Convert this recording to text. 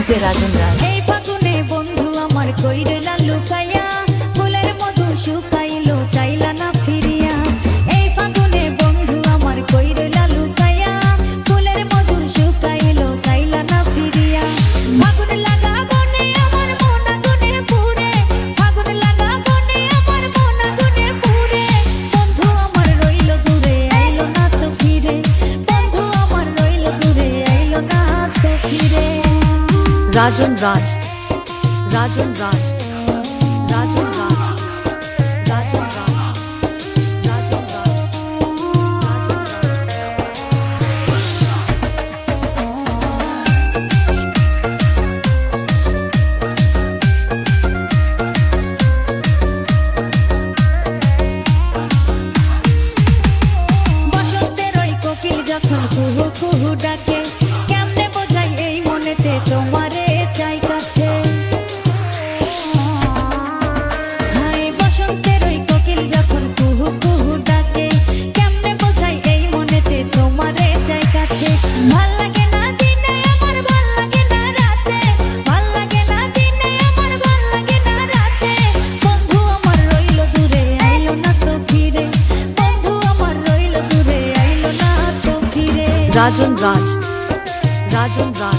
DJ রাজন রাজ। এই ফাগুনে বন্ধু আমার কই রইলা লুকাইয়া, ফুলের মধু শুকাইলো চাইলা না ফিরিয়া। এই ফাগুনে বন্ধু আমার কই রইলা লুকাইয়া, ফুলের মধু শুকাইলো চাইলা না ফিরিয়া। ফাগুন লাগা বনে আমার মন আগুনে পুড়ে, ফাগুন লাগা বনে আমার মন আগুনে পুড়ে। বন্ধু আমার রইল দূরে আইলো না তো ফিরে, বন্ধু আমার রইল দূরে আইলো না তো ফিরে। রাজন রাজ, রাজন রাজ, রাজন রাজ, রাজন রাজ, রাজন রাজ, বসন্তের ওই কোকিল যখন কুহু কুহু ডাকে, কেমনে বোঝাই এই মনেতে তোমারে চাই কাছে। হায় বসন্তের ওই কোকিল যখন কুহু কুহু ডাকে, কেমনে বোঝাই এই মনেতে তোমারে চাই কাছে। ভাল লাগে না দিনে আমার, ভাল লাগে না রাতে, ভাল লাগে না দিনে আমার, ভাল লাগে না রাতে। বন্ধু আমার রইল দূরে আইলো না তো ফিরে, বন্ধু আমার রইল দূরে আইলো না তো ফিরে। রাজন রাজ, রাজন রাজ।